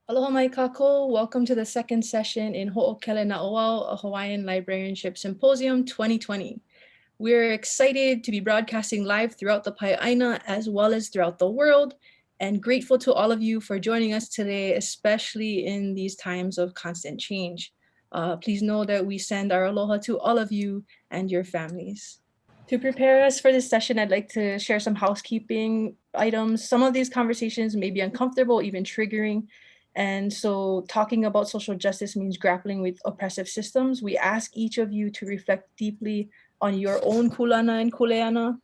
Aloha mai kākou. Welcome to the second session in Hoʻokele Naʻauao, a Hawaiian Librarianship Symposium 2020. We're excited to be broadcasting live throughout the Paiāina as well as throughout the world, and grateful to all of you for joining us today, especially in these times of constant change. Please know that we send our aloha to all of you and your families. To prepare us for this session, I'd like to share some housekeeping items. Some of these conversations may be uncomfortable, even triggering. And so talking about social justice means grappling with oppressive systems. We ask each of you to reflect deeply on your own kulana and kuleana,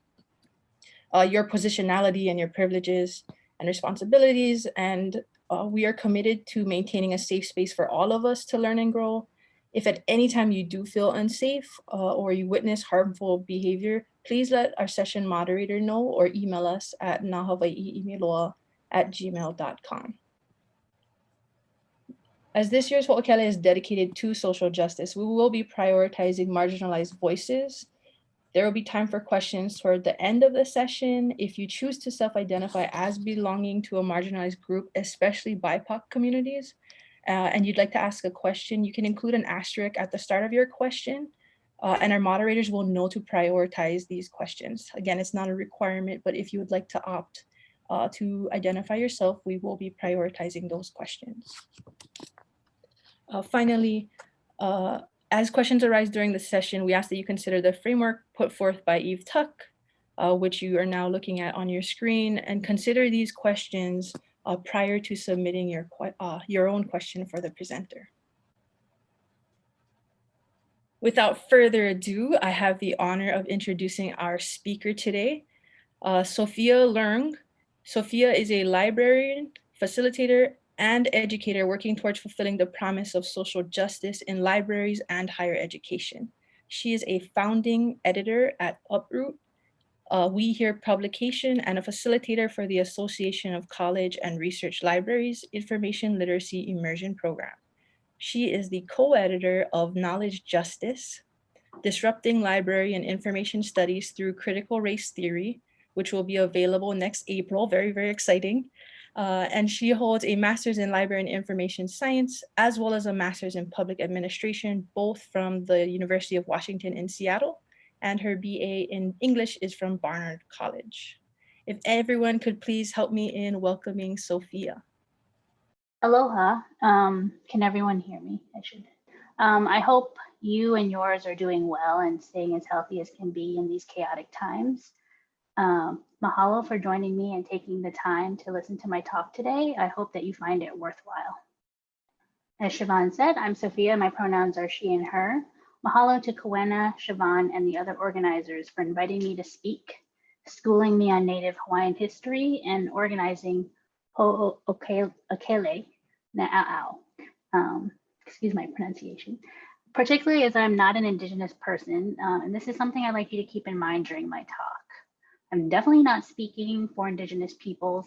your positionality and your privileges and responsibilities. And we are committed to maintaining a safe space for all of us to learn and grow. If at any time you do feel unsafe or you witness harmful behavior, please let our session moderator know or email us at nahawaiʻi@gmail.com. As this year's Ho'okele is dedicated to social justice, we will be prioritizing marginalized voices. There will be time for questions toward the end of the session. If you choose to self-identify as belonging to a marginalized group, especially BIPOC communities, and you'd like to ask a question, you can include an asterisk at the start of your question, and our moderators will know to prioritize these questions. Again, it's not a requirement, but if you would like to opt to identify yourself, we will be prioritizing those questions. Finally, as questions arise during the session, we ask that you consider the framework put forth by Eve Tuck, which you are now looking at on your screen, and consider these questions prior to submitting your own question for the presenter. Without further ado, I have the honor of introducing our speaker today, Sofia Leung. Sofia is a librarian, facilitator, and educator working towards fulfilling the promise of social justice in libraries and higher education. She is a founding editor at Uproot, We Hear publication, and a facilitator for the Association of College and Research Libraries Information Literacy Immersion Program. She is the co-editor of Knowledge Justice, Disrupting Library and Information Studies Through Critical Race Theory, which will be available next April, very, very exciting. And she holds a master's in library and information science, as well as a master's in public administration, both from the University of Washington in Seattle, and her BA in English is from Barnard College. If everyone could please help me in welcoming Sofia. Aloha. Can everyone hear me? I hope you and yours are doing well and staying as healthy as can be in these chaotic times. Mahalo for joining me and taking the time to listen to my talk today. I hope that you find it worthwhile. As Siobhan said, I'm Sofia. My pronouns are she and her. Mahalo to Kawena, Siobhan, and the other organizers for inviting me to speak, schooling me on Native Hawaiian history, and organizing Ho'okele Naʻauao. Excuse my pronunciation. Particularly as I'm not an Indigenous person, and this is something I'd like you to keep in mind during my talk. I'm definitely not speaking for Indigenous peoples,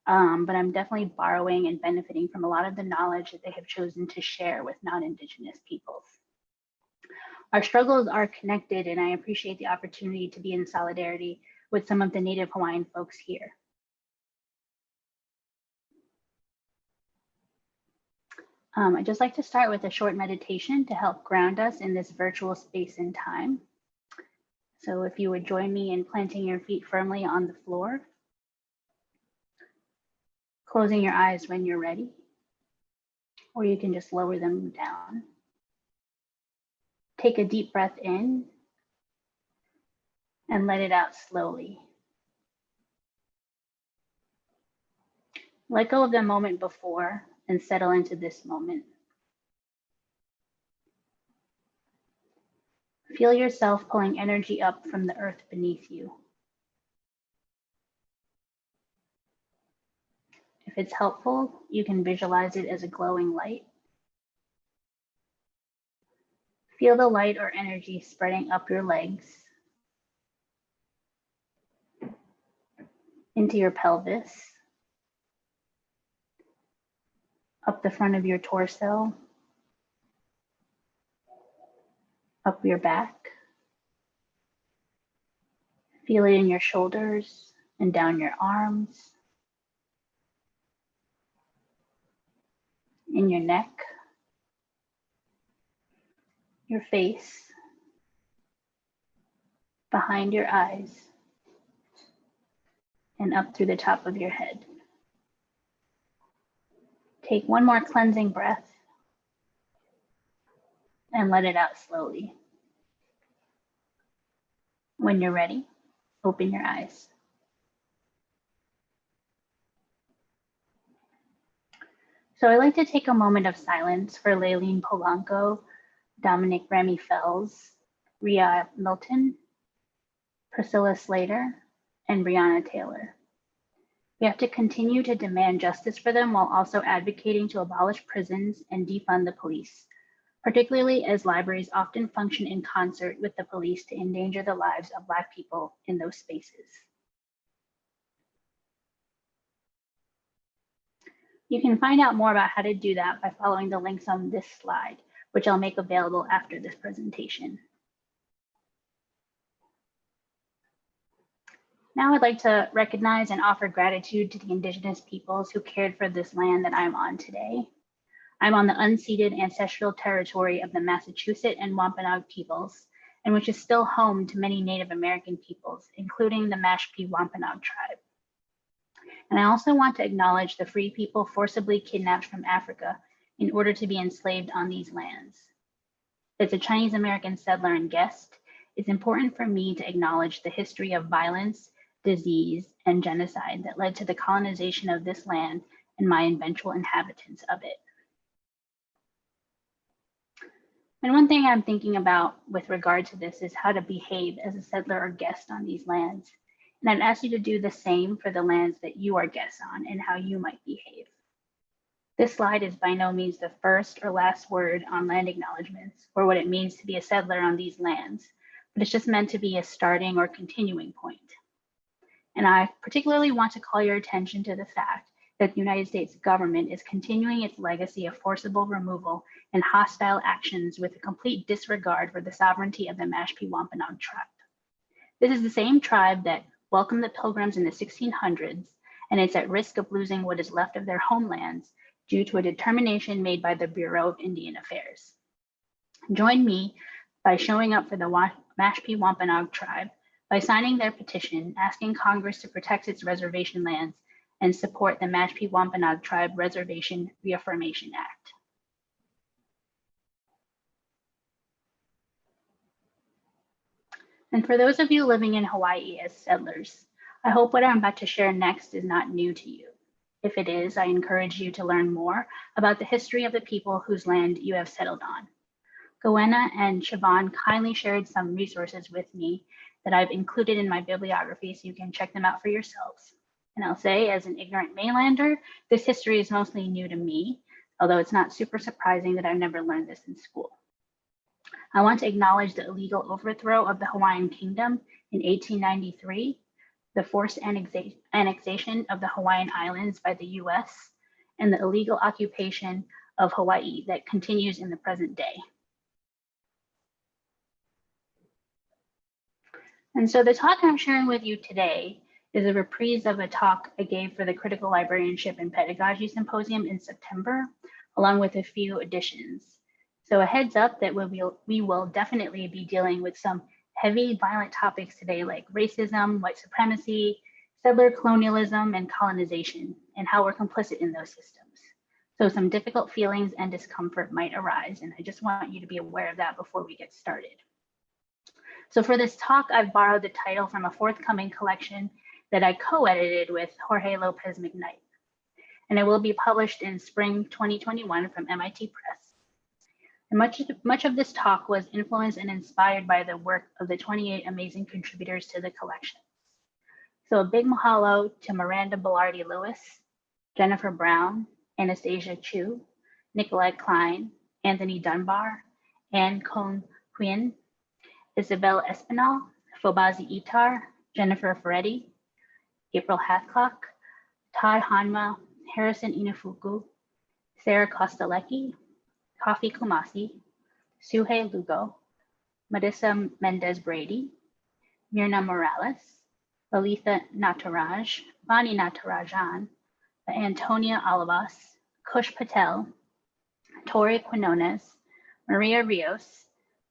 but I'm definitely borrowing and benefiting from a lot of the knowledge that they have chosen to share with non-Indigenous peoples. Our struggles are connected, and I appreciate the opportunity to be in solidarity with some of the Native Hawaiian folks here. I'd just like to start with a short meditation to help ground us in this virtual space and time. So if you would join me in planting your feet firmly on the floor, closing your eyes when you're ready, or you can just lower them down. Take a deep breath in and let it out slowly. Let go of the moment before and settle into this moment. Feel yourself pulling energy up from the earth beneath you. If it's helpful, you can visualize it as a glowing light. Feel the light or energy spreading up your legs, into your pelvis, up the front of your torso, up your back. Feel it in your shoulders and down your arms. in your neck, your face, behind your eyes, and up through the top of your head. Take one more cleansing breath and let it out slowly. When you're ready, open your eyes. So I'd like to take a moment of silence for Laylene Polanco, Dominic Remy Fells, Ria Milton, Priscilla Slater, and Breonna Taylor. We have to continue to demand justice for them while also advocating to abolish prisons and defund the police, particularly as libraries often function in concert with the police to endanger the lives of Black people in those spaces. You can find out more about how to do that by following the links on this slide, which I'll make available after this presentation. Now I'd like to recognize and offer gratitude to the Indigenous peoples who cared for this land that I'm on today. I'm on the unceded ancestral territory of the Massachusetts and Wampanoag peoples, and which is still home to many Native American peoples, including the Mashpee Wampanoag tribe. And I also want to acknowledge the free people forcibly kidnapped from Africa in order to be enslaved on these lands. As a Chinese American settler and guest, it's important for me to acknowledge the history of violence, disease, and genocide that led to the colonization of this land and my eventual inhabitants of it. And one thing I'm thinking about with regard to this is how to behave as a settler or guest on these lands. And I'd ask you to do the same for the lands that you are guests on and how you might behave. This slide is by no means the first or last word on land acknowledgements or what it means to be a settler on these lands, but it's just meant to be a starting or continuing point. And I particularly want to call your attention to the fact that the United States government is continuing its legacy of forcible removal and hostile actions with a complete disregard for the sovereignty of the Mashpee Wampanoag tribe. This is the same tribe that welcomed the Pilgrims in the 1600s, and it's at risk of losing what is left of their homelands due to a determination made by the Bureau of Indian Affairs. Join me by showing up for the Mashpee Wampanoag tribe by signing their petition asking Congress to protect its reservation lands and support the Mashpee Wampanoag Tribe Reservation Reaffirmation Act. And for those of you living in Hawaii as settlers, I hope what I'm about to share next is not new to you. If it is, I encourage you to learn more about the history of the people whose land you have settled on. Goenna and Siobhan kindly shared some resources with me that I've included in my bibliography so you can check them out for yourselves. And I'll say, as an ignorant mainlander, this history is mostly new to me, although it's not super surprising that I've never learned this in school. I want to acknowledge the illegal overthrow of the Hawaiian Kingdom in 1893, the forced annexation of the Hawaiian Islands by the US, and the illegal occupation of Hawaii that continues in the present day. And so the talk I'm sharing with you today is a reprise of a talk I gave for the Critical Librarianship and Pedagogy Symposium in September, along with a few additions. So a heads up that we will definitely be dealing with some heavy, violent topics today like racism, white supremacy, settler colonialism, and colonization, and how we're complicit in those systems. So some difficult feelings and discomfort might arise, and I just want you to be aware of that before we get started. So for this talk, I've borrowed the title from a forthcoming collection that I co-edited with Jorge Lopez McKnight, and it will be published in spring 2021 from MIT Press. And much of this talk was influenced and inspired by the work of the 28 amazing contributors to the collection. So a big mahalo to Miranda Belardi Lewis, Jennifer Brown, Anastasia Chu, Nikolai Klein, Anthony Dunbar, Anne Cone Quinn, Isabel Espinal, Fobazi Itar, Jennifer Ferretti, April Hathcock, Todd Hanma, Harrison Inafuku, Sarah Kostalecki, Kofi Kumasi, Suhei Lugo, Marissa Mendez Brady, Mirna Morales, Lalitha Nataraj, Vani Natarajan, Antonia Alavas, Kush Patel, Tori Quinones, Maria Rios,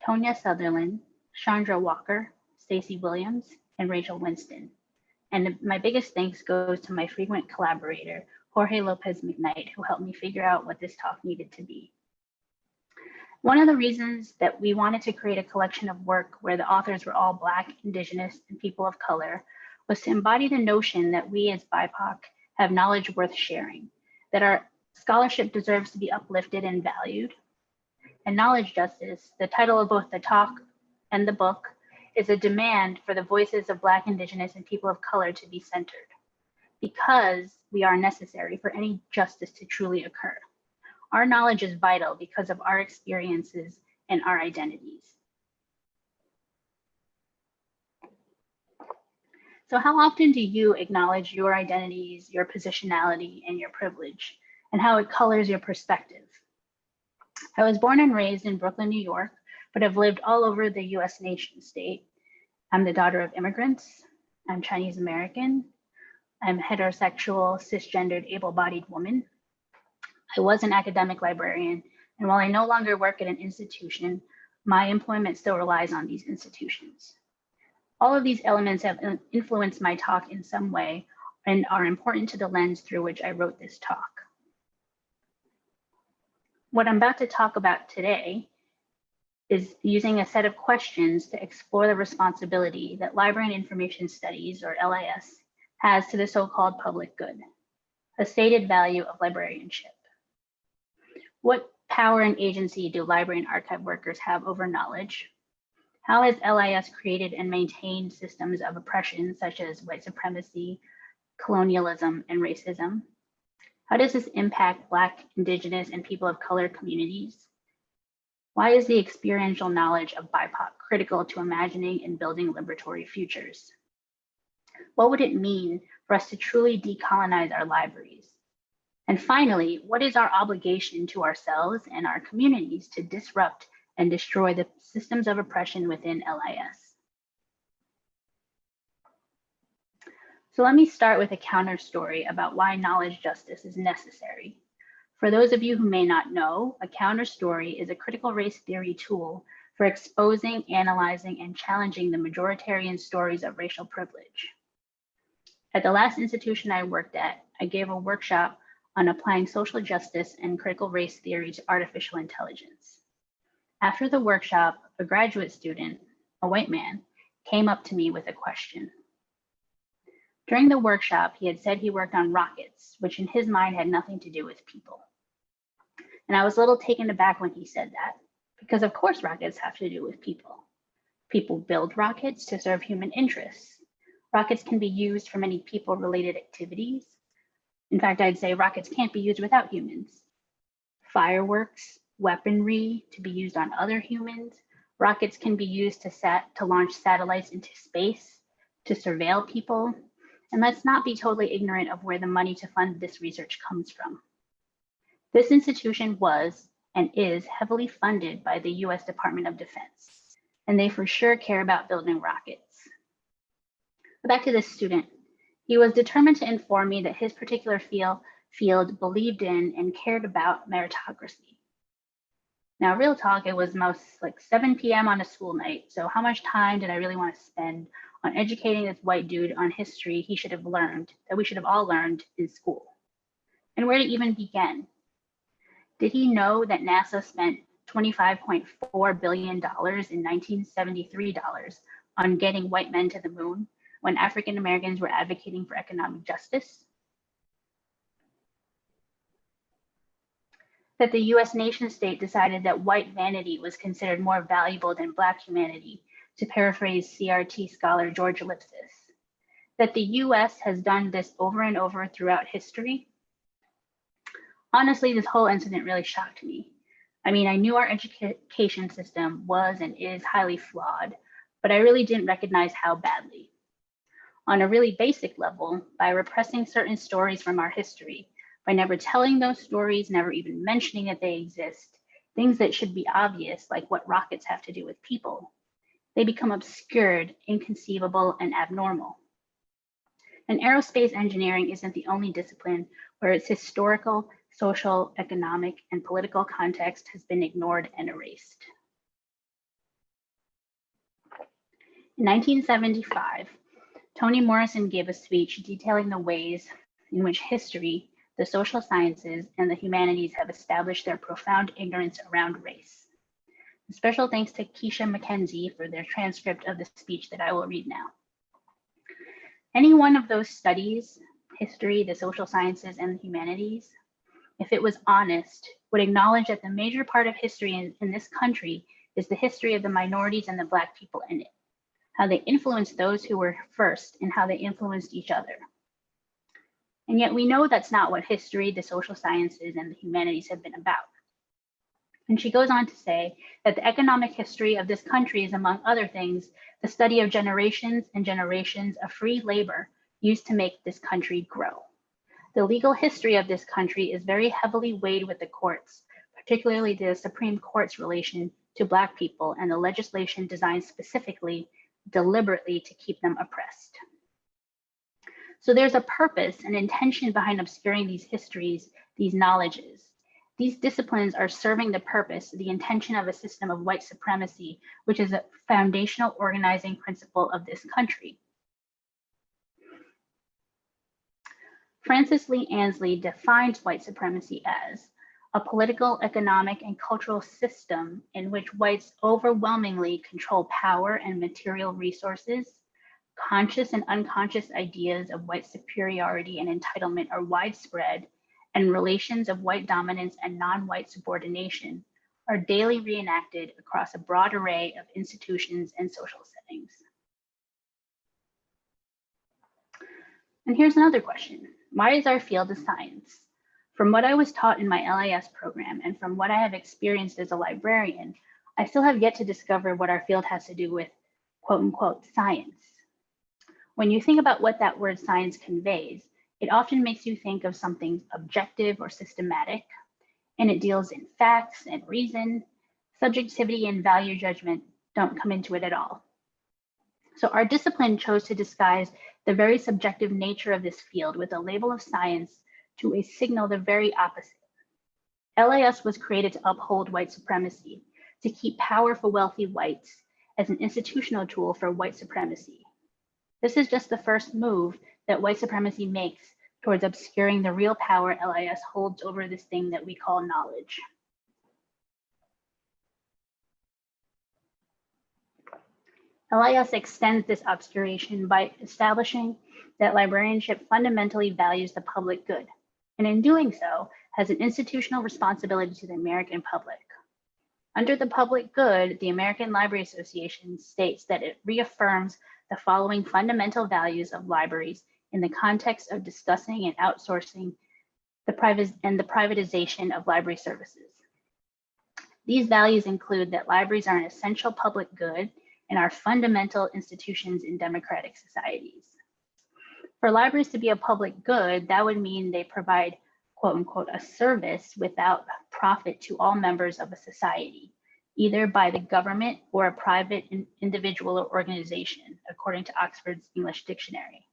Tonya Sutherland, Chandra Walker, Stacey Williams, and Rachel Winston. And my biggest thanks goes to my frequent collaborator, Jorge Lopez McKnight, who helped me figure out what this talk needed to be. One of the reasons that we wanted to create a collection of work where the authors were all Black, Indigenous, and people of color was to embody the notion that we as BIPOC have knowledge worth sharing, that our scholarship deserves to be uplifted and valued. And knowledge justice, the title of both the talk and the book, is a demand for the voices of Black, Indigenous, and people of color to be centered, because we are necessary for any justice to truly occur. Our knowledge is vital because of our experiences and our identities. So how often do you acknowledge your identities, your positionality, and your privilege, and how it colors your perspective? I was born and raised in Brooklyn, New York, but have lived all over the US nation state. I'm the daughter of immigrants. I'm Chinese American. I'm a heterosexual, cisgendered, able-bodied woman. I was an academic librarian, and while I no longer work at an institution, my employment still relies on these institutions. All of these elements have influenced my talk in some way and are important to the lens through which I wrote this talk. What I'm about to talk about today is using a set of questions to explore the responsibility that Library and Information Studies, or LIS, has to the so-called public good, a stated value of librarianship. What power and agency do library and archive workers have over knowledge? How has LIS created and maintained systems of oppression such as white supremacy, colonialism, and racism? How does this impact Black, Indigenous, and people of color communities? Why is the experiential knowledge of BIPOC critical to imagining and building liberatory futures? What would it mean for us to truly decolonize our libraries? And finally, what is our obligation to ourselves and our communities to disrupt and destroy the systems of oppression within LIS? So let me start with a counter story about why knowledge justice is necessary. For those of you who may not know, a counter story is a critical race theory tool for exposing, analyzing, and challenging the majoritarian stories of racial privilege. At the last institution I worked at, I gave a workshop on applying social justice and critical race theory to artificial intelligence. After the workshop, a graduate student, a white man, came up to me with a question. During the workshop, he had said he worked on rockets, which in his mind had nothing to do with people. And I was a little taken aback when he said that, because of course rockets have to do with people. People build rockets to serve human interests. Rockets can be used for many people-related activities. In fact, I'd say rockets can't be used without humans. Fireworks, weaponry to be used on other humans. Rockets can be used to launch satellites into space, to surveil people. And let's not be totally ignorant of where the money to fund this research comes from. This institution was and is heavily funded by the US Department of Defense, and they for sure care about building rockets. But back to this student. He was determined to inform me that his particular field believed in and cared about meritocracy. Now, real talk, it was most like 7 p.m. on a school night. So how much time did I really want to spend on educating this white dude on history he should have learned, that we should have all learned in school? And where to even begin? Did he know that NASA spent $25.4 billion in 1973 on getting white men to the moon when African Americans were advocating for economic justice? That the US nation state decided that white vanity was considered more valuable than Black humanity, to paraphrase CRT scholar George Lipsis. That the US has done this over and over throughout history. Honestly, this whole incident really shocked me. I mean, I knew our education system was and is highly flawed, but I really didn't recognize how badly. On a really basic level, by repressing certain stories from our history, by never telling those stories, never even mentioning that they exist, things that should be obvious, like what rockets have to do with people, they become obscured, inconceivable, and abnormal. And aerospace engineering isn't the only discipline where its historical, social, economic, and political context has been ignored and erased. In 1975, Toni Morrison gave a speech detailing the ways in which history, the social sciences, and the humanities have established their profound ignorance around race. Special thanks to Keisha McKenzie for their transcript of the speech that I will read now. Any one of those studies, history, the social sciences, and the humanities, if it was honest, would acknowledge that the major part of history in this country is the history of the minorities and the Black people in it, how they influenced those who were first, and how they influenced each other. And yet we know that's not what history, the social sciences, and the humanities have been about. And she goes on to say that the economic history of this country is, among other things, the study of generations and generations of free labor used to make this country grow. The legal history of this country is very heavily weighed with the courts, particularly the Supreme Court's relation to Black people and the legislation designed specifically, deliberately to keep them oppressed. So there's a purpose and intention behind obscuring these histories, these knowledges. These disciplines are serving the purpose, the intention of a system of white supremacy, which is a foundational organizing principle of this country. Frances Lee Ansley defines white supremacy as a political, economic, and cultural system in which whites overwhelmingly control power and material resources. Conscious and unconscious ideas of white superiority and entitlement are widespread, and relations of white dominance and non-white subordination are daily reenacted across a broad array of institutions and social settings. And here's another question. Why is our field a science? From what I was taught in my LIS program and from what I have experienced as a librarian, I still have yet to discover what our field has to do with quote unquote science. When you think about what that word science conveys, it often makes you think of something objective or systematic, and it deals in facts and reason. Subjectivity and value judgment don't come into it at all. So our discipline chose to disguise the very subjective nature of this field with a label of science to signal the very opposite. LIS was created to uphold white supremacy, to keep power for wealthy whites as an institutional tool for white supremacy. This is just the first move that white supremacy makes towards obscuring the real power LIS holds over this thing that we call knowledge. LIS extends this obscuration by establishing that librarianship fundamentally values the public good, and in doing so, has an institutional responsibility to the American public. Under the public good, the American Library Association states that it reaffirms the following fundamental values of libraries in the context of discussing and outsourcing the privatization of library services. These values include that libraries are an essential public good and are fundamental institutions in democratic societies. For libraries to be a public good, that would mean they provide, quote unquote, a service without profit to all members of a society, either by the government or a private individual or organization, according to Oxford's English Dictionary.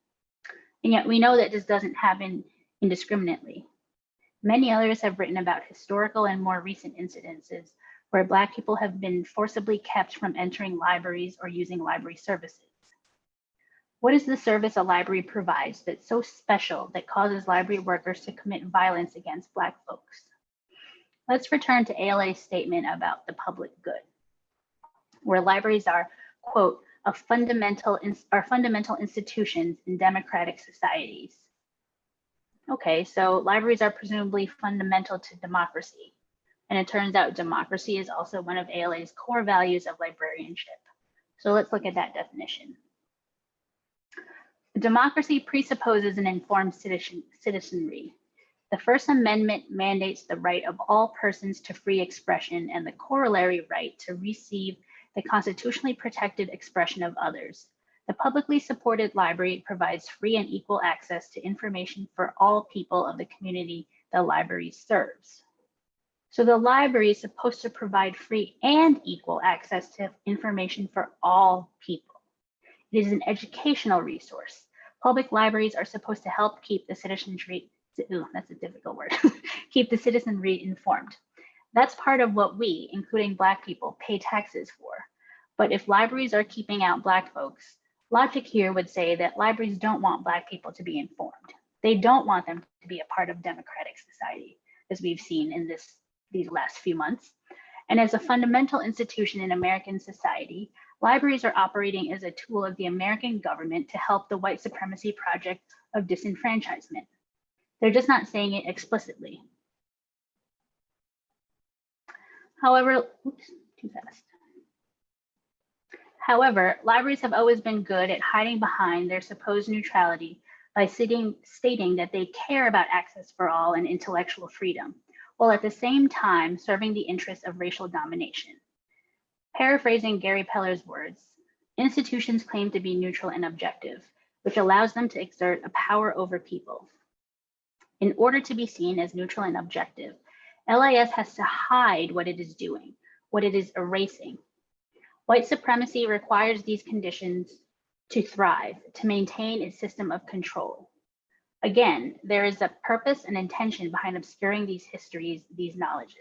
And yet we know that this doesn't happen indiscriminately. Many others have written about historical and more recent incidences where Black people have been forcibly kept from entering libraries or using library services. What is the service a library provides that's so special that causes library workers to commit violence against Black folks? Let's return to ALA's statement about the public good, where libraries are, quote, fundamental institutions in democratic societies. Okay, so libraries are presumably fundamental to democracy. And it turns out democracy is also one of ALA's core values of librarianship. So let's look at that definition. Democracy presupposes an informed citizenry. The First Amendment mandates the right of all persons to free expression and the corollary right to receive the constitutionally protected expression of others. The publicly supported library provides free and equal access to information for all people of the community the library serves. So the library is supposed to provide free and equal access to information for all people. It is an educational resource. Public libraries are supposed to help keep the citizenry that's a difficult word, keep the citizenry informed. That's part of what we, including Black people, pay taxes for. But if libraries are keeping out Black folks, logic here would say that libraries don't want Black people to be informed. They don't want them to be a part of democratic society, as we've seen in these last few months. And as a fundamental institution in American society, libraries are operating as a tool of the American government to help the white supremacy project of disenfranchisement. They're just not saying it explicitly. However, oops, too fast. However, libraries have always been good at hiding behind their supposed neutrality by stating that they care about access for all and intellectual freedom, while at the same time serving the interests of racial domination. Paraphrasing Gary Peller's words, institutions claim to be neutral and objective, which allows them to exert a power over people. In order to be seen as neutral and objective, LIS has to hide what it is doing, what it is erasing. White supremacy requires these conditions to thrive, to maintain its system of control. Again, there is a purpose and intention behind obscuring these histories, these knowledges.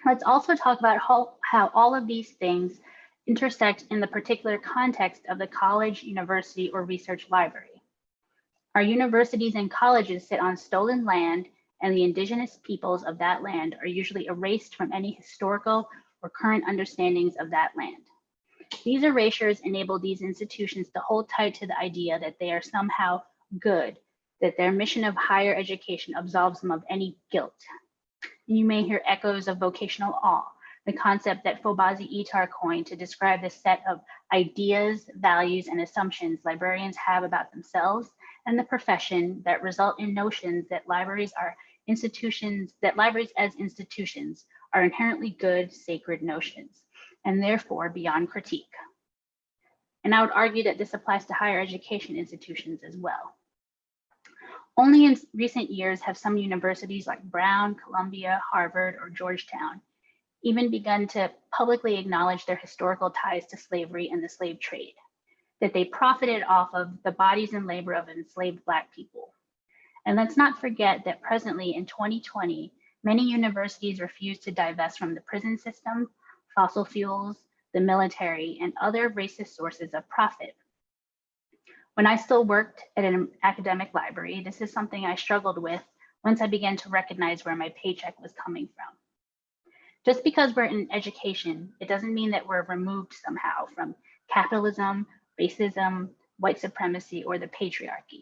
Let's also talk about how all of these things intersect in the particular context of the college, university, or research library. Our universities and colleges sit on stolen land, and the indigenous peoples of that land are usually erased from any historical or current understandings of that land. These erasures enable these institutions to hold tight to the idea that they are somehow good, that their mission of higher education absolves them of any guilt. You may hear echoes of vocational awe, the concept that Fobazi Itar coined to describe the set of ideas, values, and assumptions librarians have about themselves and the profession that result in notions that libraries as institutions are inherently good, sacred notions, and therefore beyond critique. And I would argue that this applies to higher education institutions as well. Only in recent years have some universities like Brown, Columbia, Harvard, or Georgetown even begun to publicly acknowledge their historical ties to slavery and the slave trade, that they profited off of the bodies and labor of enslaved Black people. And let's not forget that presently in 2020, many universities refuse to divest from the prison system, fossil fuels, the military, and other racist sources of profit. When I still worked at an academic library, this is something I struggled with once I began to recognize where my paycheck was coming from. Just because we're in education, it doesn't mean that we're removed somehow from capitalism, racism, white supremacy, or the patriarchy.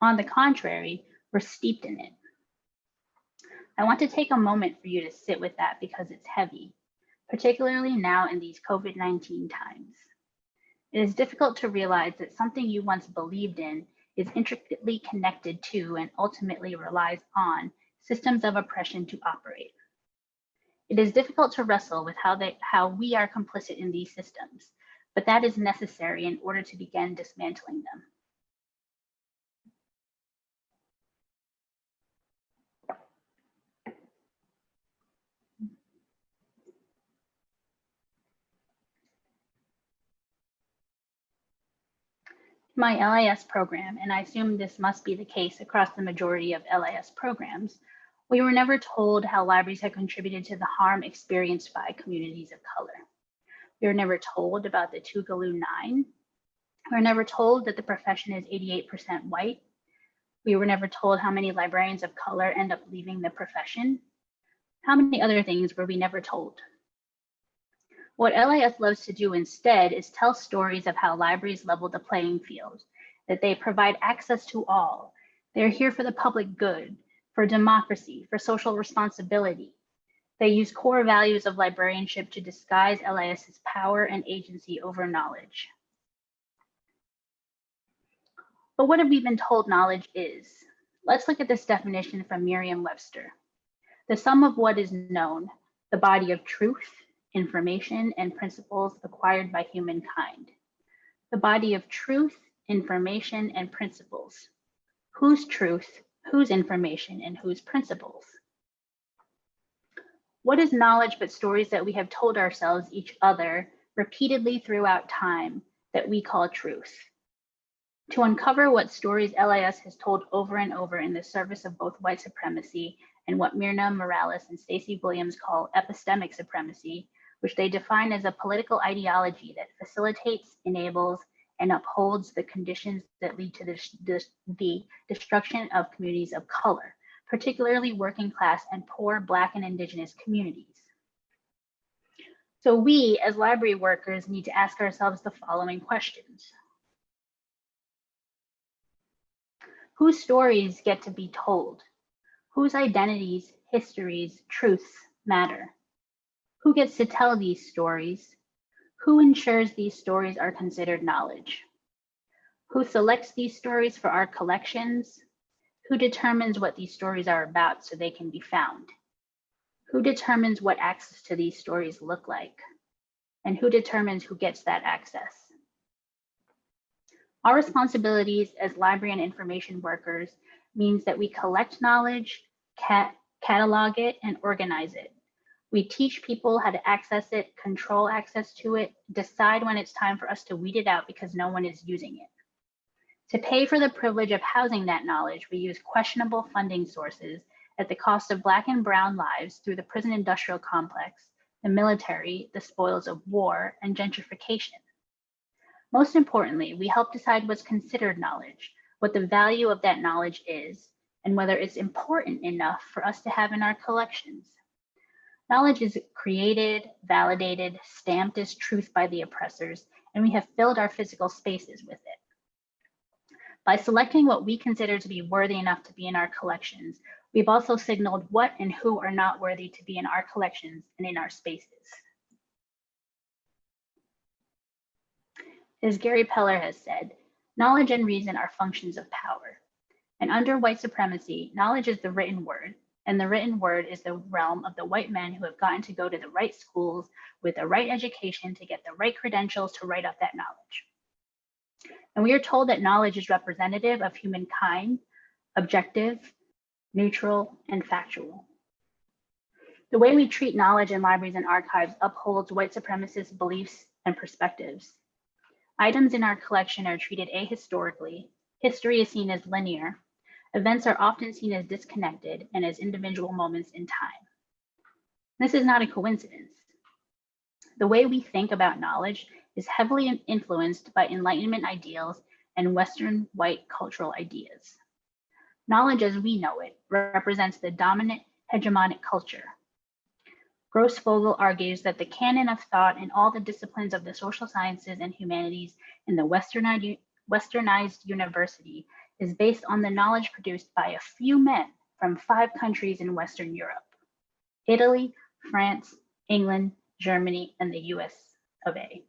On the contrary, we're steeped in it. I want to take a moment for you to sit with that because it's heavy, particularly now in these COVID-19 times. It is difficult to realize that something you once believed in is intricately connected to and ultimately relies on systems of oppression to operate. It is difficult to wrestle with how we are complicit in these systems, but that is necessary in order to begin dismantling them. My LIS program, and I assume this must be the case across the majority of LIS programs, we were never told how libraries had contributed to the harm experienced by communities of color. We were never told about the Tougaloo 9. We were never told that the profession is 88% white. We were never told how many librarians of color end up leaving the profession. How many other things were we never told? What LIS loves to do instead is tell stories of how libraries level the playing field, that they provide access to all. They're here for the public good, for democracy, for social responsibility. They use core values of librarianship to disguise LIS's power and agency over knowledge. But what have we been told knowledge is? Let's look at this definition from Merriam-Webster. The sum of what is known, the body of truth, information, and principles acquired by humankind. The body of truth, information, and principles. Whose truth, whose information, and whose principles? What is knowledge but stories that we have told ourselves, each other, repeatedly throughout time that we call truth? to uncover what stories LIS has told over and over in the service of both white supremacy and what Myrna Morales and Stacey Williams call epistemic supremacy, which they define as a political ideology that facilitates, enables, and upholds the conditions that lead to the destruction of communities of color, particularly working class and poor Black and Indigenous communities. So we, as library workers, need to ask ourselves the following questions. Whose stories get to be told? Whose identities, histories, truths matter? Who gets to tell these stories? Who ensures these stories are considered knowledge? Who selects these stories for our collections? Who determines what these stories are about so they can be found? Who determines what access to these stories look like? And who determines who gets that access? Our responsibilities as library and information workers means that we collect knowledge, catalog it, and organize it. We teach people how to access it, control access to it, decide when it's time for us to weed it out because no one is using it. To pay for the privilege of housing that knowledge, we use questionable funding sources at the cost of Black and Brown lives through the prison industrial complex, the military, the spoils of war, and gentrification. Most importantly, we help decide what's considered knowledge, what the value of that knowledge is, and whether it's important enough for us to have in our collections. Knowledge is created, validated, stamped as truth by the oppressors, and we have filled our physical spaces with it. By selecting what we consider to be worthy enough to be in our collections, we've also signaled what and who are not worthy to be in our collections and in our spaces. As Gary Peller has said, knowledge and reason are functions of power. And under white supremacy, knowledge is the written word, and the written word is the realm of the white men who have gotten to go to the right schools with the right education to get the right credentials to write up that knowledge. And we are told that knowledge is representative of humankind, objective, neutral, and factual. The way we treat knowledge in libraries and archives upholds white supremacist beliefs and perspectives. Items in our collection are treated ahistorically. History is seen as linear. Events are often seen as disconnected and as individual moments in time. This is not a coincidence. The way we think about knowledge is heavily influenced by Enlightenment ideals and Western white cultural ideas. Knowledge as we know it represents the dominant hegemonic culture. Gross-Fogel argues that the canon of thought in all the disciplines of the social sciences and humanities in the westernized university is based on the knowledge produced by a few men from 5 countries in Western Europe: Italy, France, England, Germany, and the US of A.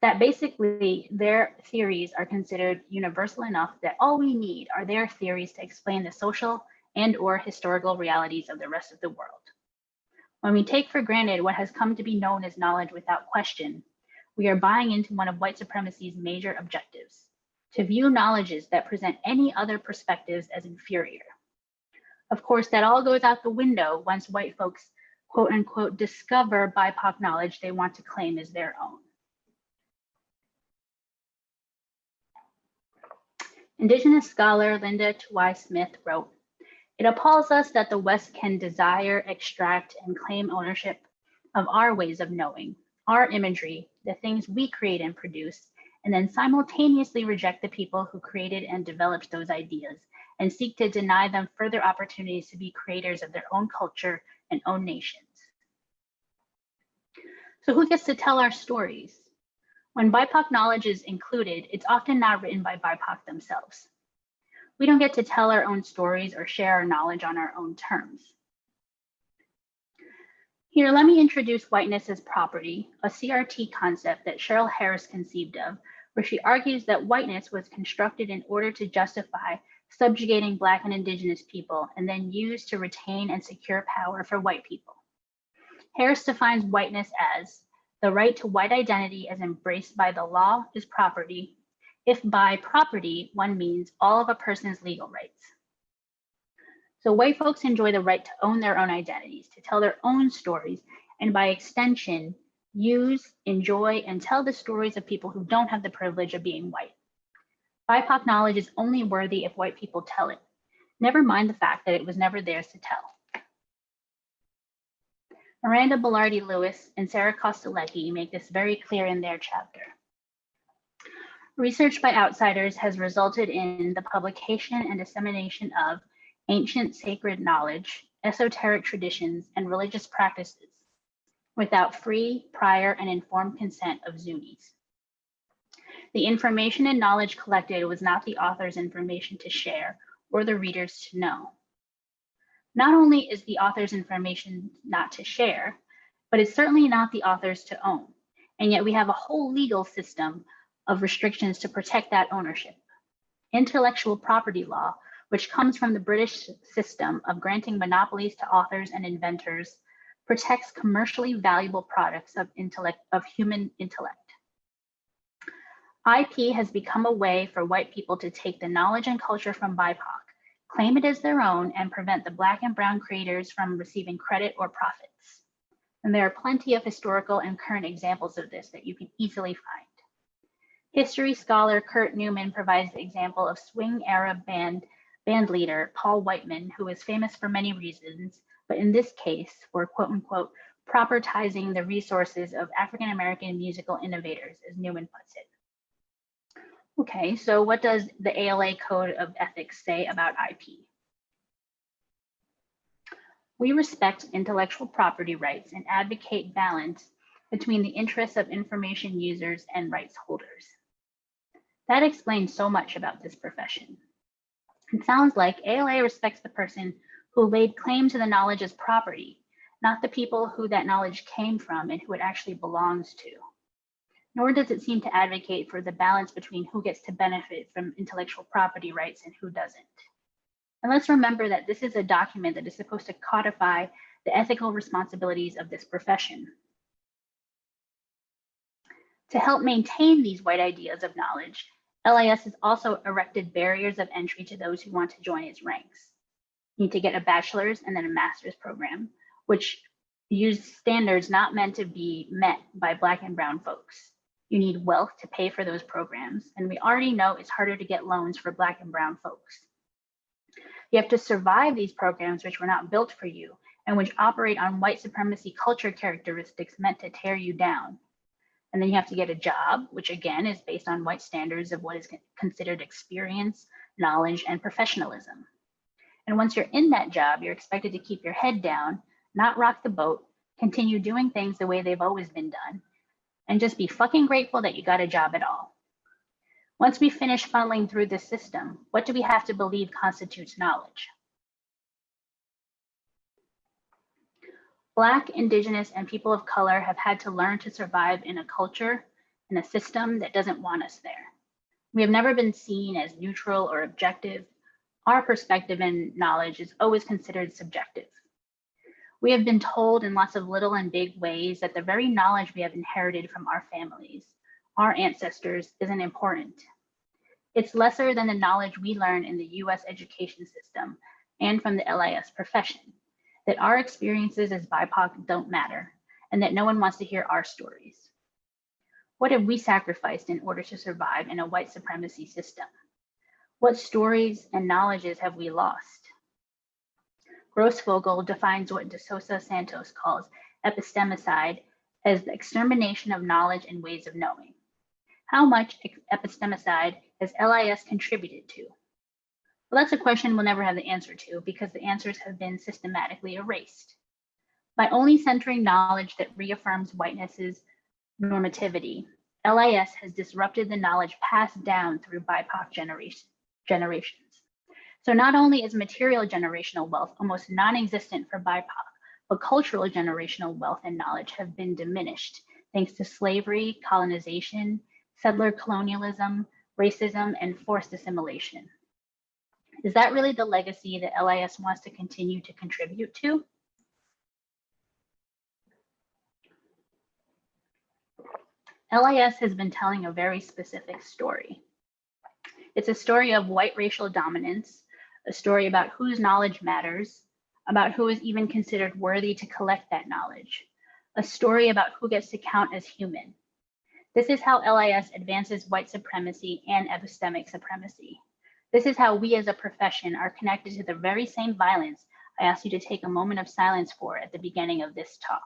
That basically their theories are considered universal enough that all we need are their theories to explain the social and/or historical realities of the rest of the world. When we take for granted what has come to be known as knowledge without question, we are buying into one of white supremacy's major objectives: to view knowledges that present any other perspectives as inferior. Of course, that all goes out the window once white folks, quote unquote, discover BIPOC knowledge they want to claim as their own. Indigenous scholar Linda Tuwai Smith wrote, "It appalls us that the West can desire, extract, and claim ownership of our ways of knowing, our imagery, the things we create and produce, and then simultaneously reject the people who created and developed those ideas and seek to deny them further opportunities to be creators of their own culture and own nations." So who gets to tell our stories? When BIPOC knowledge is included, it's often not written by BIPOC themselves. We don't get to tell our own stories or share our knowledge on our own terms. Here, let me introduce whiteness as property, a CRT concept that Cheryl Harris conceived of, where she argues that whiteness was constructed in order to justify subjugating Black and Indigenous people and then used to retain and secure power for white people. Harris defines whiteness as the right to white identity as embraced by the law is property, if by property one means all of a person's legal rights. So white folks enjoy the right to own their own identities, to tell their own stories, and by extension, use, enjoy, and tell the stories of people who don't have the privilege of being white. BIPOC knowledge is only worthy if white people tell it. Never mind the fact that it was never theirs to tell. Miranda Belardi-Lewis and Sarah Kostelecki make this very clear in their chapter. Research by outsiders has resulted in the publication and dissemination of ancient sacred knowledge, esoteric traditions, and religious practices without free, prior, and informed consent of Zunis. The information and knowledge collected was not the author's information to share or the readers to know. Not only is the author's information not to share, but it's certainly not the author's to own. And yet we have a whole legal system of restrictions to protect that ownership. Intellectual property law, which comes from the British system of granting monopolies to authors and inventors, protects commercially valuable products of human intellect. IP has become a way for white people to take the knowledge and culture from BIPOC, claim it as their own, and prevent the Black and Brown creators from receiving credit or profits. And there are plenty of historical and current examples of this that you can easily find. History scholar Kurt Newman provides the example of swing era band leader Paul Whiteman, who is famous for many reasons, but in this case, for quote unquote, propertizing the resources of African American musical innovators, as Newman puts it. Okay, so what does the ALA Code of Ethics say about IP? We respect intellectual property rights and advocate balance between the interests of information users and rights holders. That explains so much about this profession. It sounds like ALA respects the person who laid claim to the knowledge as property, not the people who that knowledge came from and who it actually belongs to. Nor does it seem to advocate for the balance between who gets to benefit from intellectual property rights and who doesn't. And let's remember that this is a document that is supposed to codify the ethical responsibilities of this profession. To help maintain these white ideas of knowledge, LIS has also erected barriers of entry to those who want to join its ranks. You need to get a bachelor's and then a master's program, which use standards not meant to be met by Black and Brown folks. You need wealth to pay for those programs, and we already know it's harder to get loans for Black and Brown folks. You have to survive these programs which were not built for you and which operate on white supremacy culture characteristics meant to tear you down. And then you have to get a job, which again is based on white standards of what is considered experience, knowledge, and professionalism. And once you're in that job, you're expected to keep your head down, not rock the boat, continue doing things the way they've always been done, and just be fucking grateful that you got a job at all. Once we finish funneling through this system, what do we have to believe constitutes knowledge? Black, Indigenous, and people of color have had to learn to survive in a culture, in a system that doesn't want us there. We have never been seen as neutral or objective. Our perspective and knowledge is always considered subjective. We have been told in lots of little and big ways that the very knowledge we have inherited from our families, our ancestors, isn't important. It's lesser than the knowledge we learn in the US education system and from the LIS profession, that our experiences as BIPOC don't matter, and that no one wants to hear our stories. What have we sacrificed in order to survive in a white supremacy system? What stories and knowledges have we lost? Grossfogel defines what De Sousa Santos calls epistemicide as the extermination of knowledge and ways of knowing. How much epistemicide has LIS contributed to? Well, that's a question we'll never have the answer to because the answers have been systematically erased. By only centering knowledge that reaffirms whiteness's normativity, LIS has disrupted the knowledge passed down through BIPOC generations. So not only is material generational wealth almost non-existent for BIPOC, but cultural generational wealth and knowledge have been diminished thanks to slavery, colonization, settler colonialism, racism, and forced assimilation. Is that really the legacy that LIS wants to continue to contribute to? LIS has been telling a very specific story. It's a story of white racial dominance, a story about whose knowledge matters, about who is even considered worthy to collect that knowledge, a story about who gets to count as human. This is how LIS advances white supremacy and epistemic supremacy. This is how we as a profession are connected to the very same violence I asked you to take a moment of silence for at the beginning of this talk.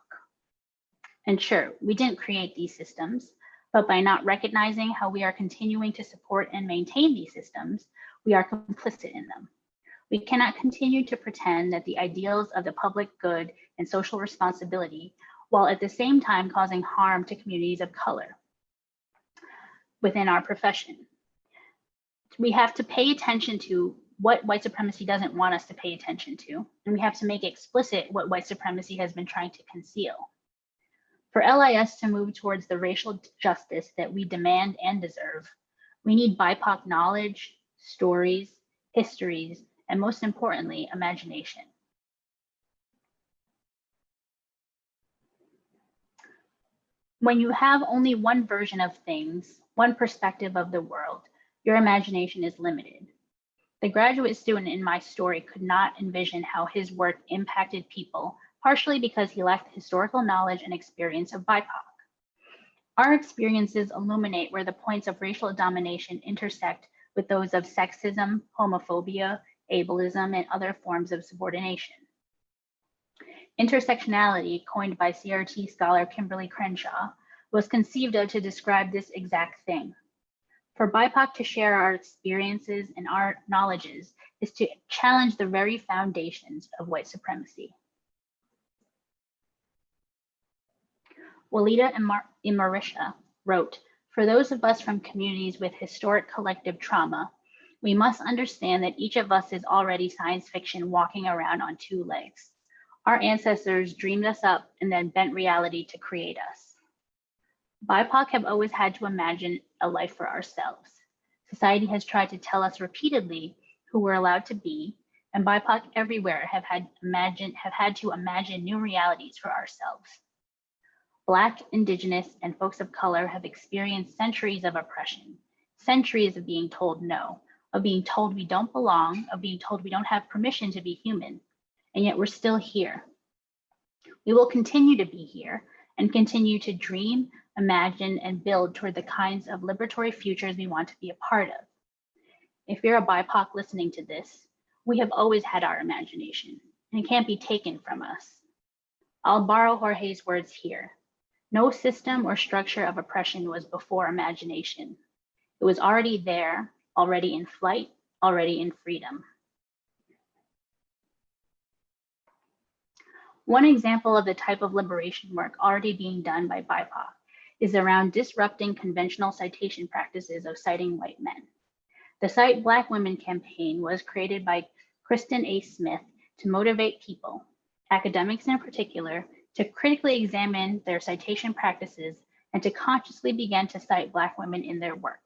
And sure, we didn't create these systems, but by not recognizing how we are continuing to support and maintain these systems, we are complicit in them. We cannot continue to pretend that the ideals of the public good and social responsibility, while at the same time causing harm to communities of color within our profession. We have to pay attention to what white supremacy doesn't want us to pay attention to, and we have to make explicit what white supremacy has been trying to conceal. For LIS to move towards the racial justice that we demand and deserve, we need BIPOC knowledge, stories, histories, and most importantly, imagination. When you have only one version of things, one perspective of the world, your imagination is limited. The graduate student in my story could not envision how his work impacted people, partially because he lacked the historical knowledge and experience of BIPOC. Our experiences illuminate where the points of racial domination intersect with those of sexism, homophobia, ableism, and other forms of subordination. Intersectionality, coined by CRT scholar Kimberly Crenshaw, was conceived of to describe this exact thing. For BIPOC to share our experiences and our knowledges is to challenge the very foundations of white supremacy. Walida Imarisha wrote, "For those of us from communities with historic collective trauma, we must understand that each of us is already science fiction walking around on two legs. Our ancestors dreamed us up and then bent reality to create us. BIPOC have always had to imagine a life for ourselves. Society has tried to tell us repeatedly who we're allowed to be, and BIPOC everywhere have had to imagine new realities for ourselves. Black, Indigenous, and folks of color have experienced centuries of oppression, centuries of being told no, of being told we don't belong, of being told we don't have permission to be human, and yet we're still here. We will continue to be here and continue to dream, imagine, and build toward the kinds of liberatory futures we want to be a part of. If you're a BIPOC listening to this, we have always had our imagination, and it can't be taken from us. I'll borrow Jorge's words here. No system or structure of oppression was before imagination. It was already there, already in flight, already in freedom." One example of the type of liberation work already being done by BIPOC is around disrupting conventional citation practices of citing white men. The Cite Black Women campaign was created by Kristen A. Smith to motivate people, academics in particular, to critically examine their citation practices and to consciously begin to cite Black women in their work.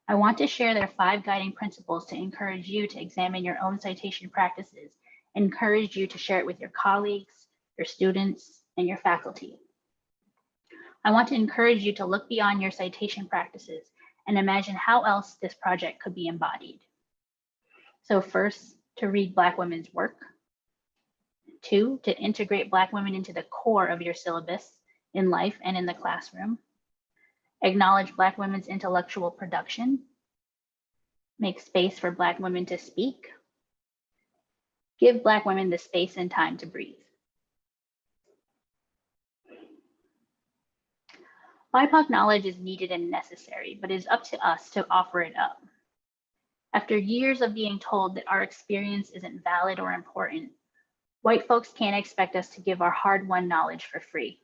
I want to share their 5 guiding principles to encourage you to examine your own citation practices and encourage you to share it with your colleagues, your students, and your faculty. I want to encourage you to look beyond your citation practices and imagine how else this project could be embodied. So first, to read Black women's work. 2, to integrate Black women into the core of your syllabus in life and in the classroom. Acknowledge Black women's intellectual production. Make space for Black women to speak. Give Black women the space and time to breathe. BIPOC knowledge is needed and necessary, but it is up to us to offer it up. After years of being told that our experience isn't valid or important, white folks can't expect us to give our hard-won knowledge for free.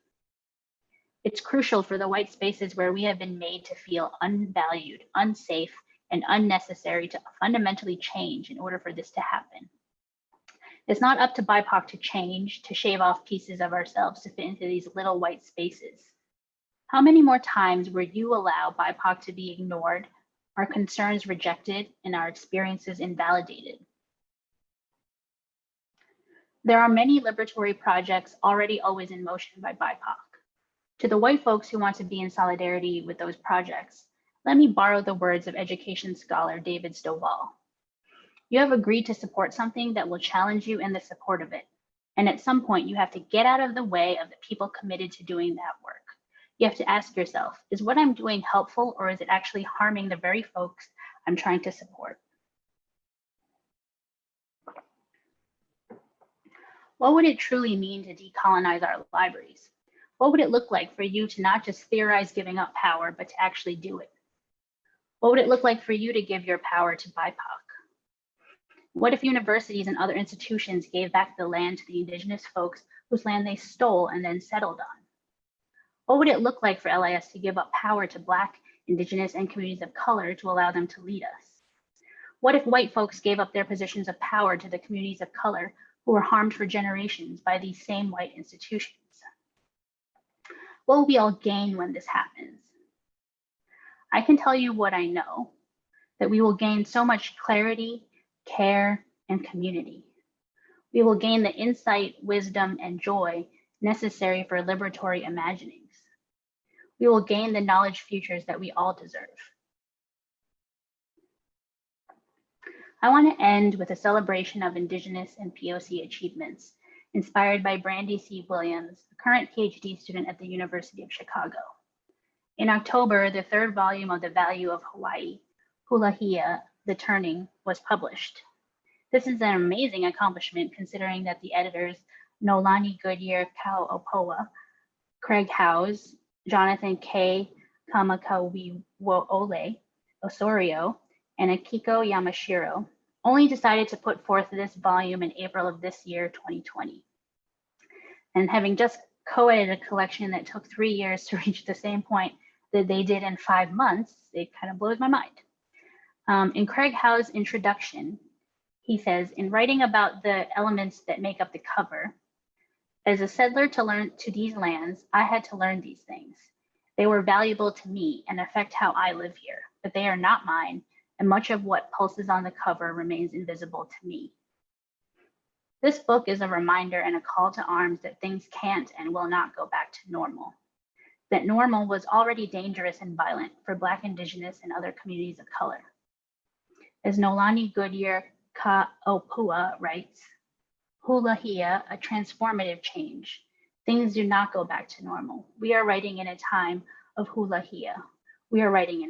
It's crucial for the white spaces where we have been made to feel unvalued, unsafe, and unnecessary to fundamentally change in order for this to happen. It's not up to BIPOC to change, to shave off pieces of ourselves to fit into these little white spaces. How many more times will you allow BIPOC to be ignored, our concerns rejected, and our experiences invalidated? There are many liberatory projects already always in motion by BIPOC. To the white folks who want to be in solidarity with those projects, let me borrow the words of education scholar David Stovall. You have agreed to support something that will challenge you in the support of it. And at some point, you have to get out of the way of the people committed to doing that work. You have to ask yourself, is what I'm doing helpful, or is it actually harming the very folks I'm trying to support? What would it truly mean to decolonize our libraries? What would it look like for you to not just theorize giving up power, but to actually do it? What would it look like for you to give your power to BIPOC? What if universities and other institutions gave back the land to the Indigenous folks whose land they stole and then settled on? What would it look like for LIS to give up power to Black, Indigenous, and communities of color to allow them to lead us? What if white folks gave up their positions of power to the communities of color who were harmed for generations by these same white institutions? What will we all gain when this happens? I can tell you what I know, that we will gain so much clarity, care, and community. We will gain the insight, wisdom, and joy necessary for liberatory imaginings. We will gain the knowledge futures that we all deserve. I want to end with a celebration of Indigenous and POC achievements, inspired by Brandy C. Williams, a current PhD student at the University of Chicago. In October, the third volume of The Value of Hawaii, Hulahia, The Turning, was published. This is an amazing accomplishment considering that the editors Nolani Goodyear Kauopoa, Craig Howes, Jonathan K. Kamakawiwo'ole Osorio, and Akiko Yamashiro only decided to put forth this volume in April of this year, 2020. And having just co-edited a collection that took 3 years to reach the same point that they did in 5 months, it kind of blows my mind. In Craig Howes' introduction, he says, in writing about the elements that make up the cover, as a settler to these lands, I had to learn these things. They were valuable to me and affect how I live here, but they are not mine, and much of what pulses on the cover remains invisible to me. This book is a reminder and a call to arms that things can't and will not go back to normal. That normal was already dangerous and violent for Black, Indigenous, and other communities of color. As Nolani Goodyear Kauopoa writes, Hulahia, a transformative change. Things do not go back to normal. We are writing in a time of Hulahia. We are living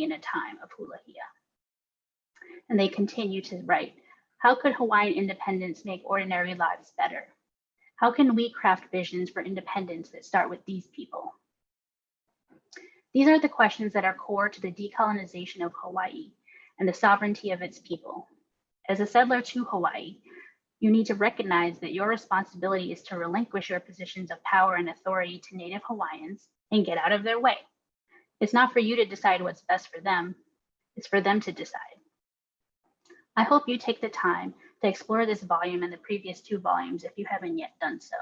in a time of Hulahia. And they continue to write, how could Hawaiian independence make ordinary lives better? How can we craft visions for independence that start with these people? These are the questions that are core to the decolonization of Hawaii and the sovereignty of its people. As a settler to Hawaii, you need to recognize that your responsibility is to relinquish your positions of power and authority to Native Hawaiians and get out of their way. It's not for you to decide what's best for them, it's for them to decide. I hope you take the time to explore this volume and the previous 2 volumes if you haven't yet done so.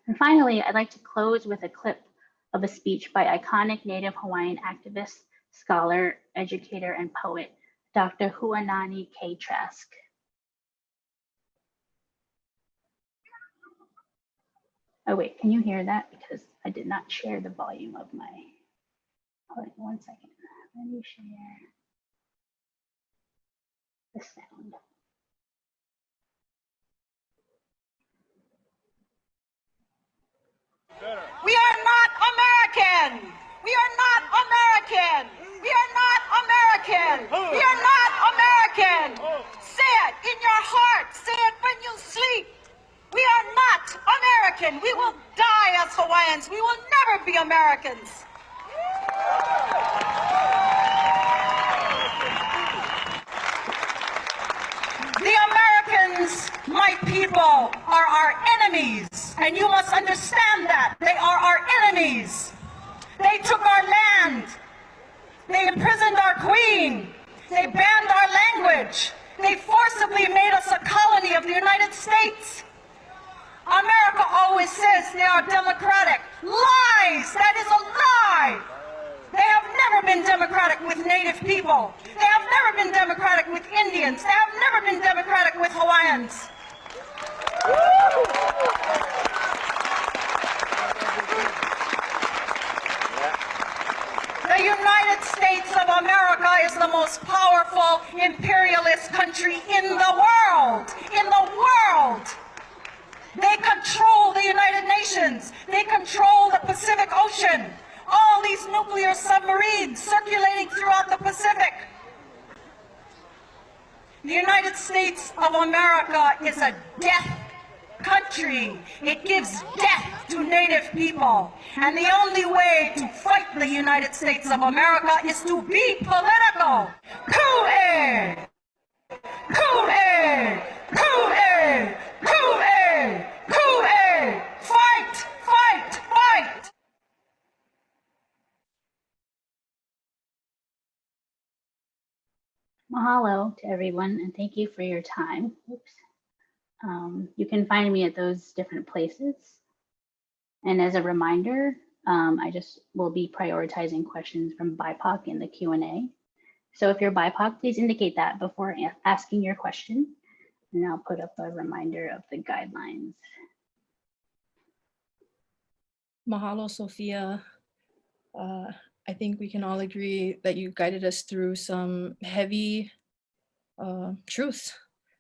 And finally, I'd like to close with a clip of a speech by iconic Native Hawaiian activist, scholar, educator, and poet, Dr. Huanani K. Trask. Oh wait, can you hear that? Because I did not share the volume of my, hold on 1 second. Let me share the sound. We are not American. We are not American. We are not American. We are not American. Say it in your heart. Say it when you sleep. We are not American. We will die as Hawaiians. We will never be Americans. The Americans, my people, are our enemies. And you must understand that. They are our enemies. They took our land. They imprisoned our queen. They banned our language. They forcibly made us a colony of the United States. America always says they are democratic. Lies! That is a lie! They have never been democratic with Native people. They have never been democratic with Indians. They have never been democratic with Hawaiians. The United States of America is the most powerful imperialist country in the world. In the world. They control the United Nations. Ocean, all these nuclear submarines circulating throughout the Pacific. The United States of America is a death country. It gives death to Native people. And the only way to fight the United States of America is to be political. Ku'e! Ku'e! Ku'e! Ku'e! Ku'e! Fight! Fight! Fight! Mahalo to everyone, and thank you for your time. Oops. You can find me at those different places. And as a reminder, I just will be prioritizing questions from BIPOC in the Q&A. So if you're BIPOC, please indicate that before asking your question. And I'll put up a reminder of the guidelines. Mahalo, Sophia. I think we can all agree that you guided us through some heavy truths.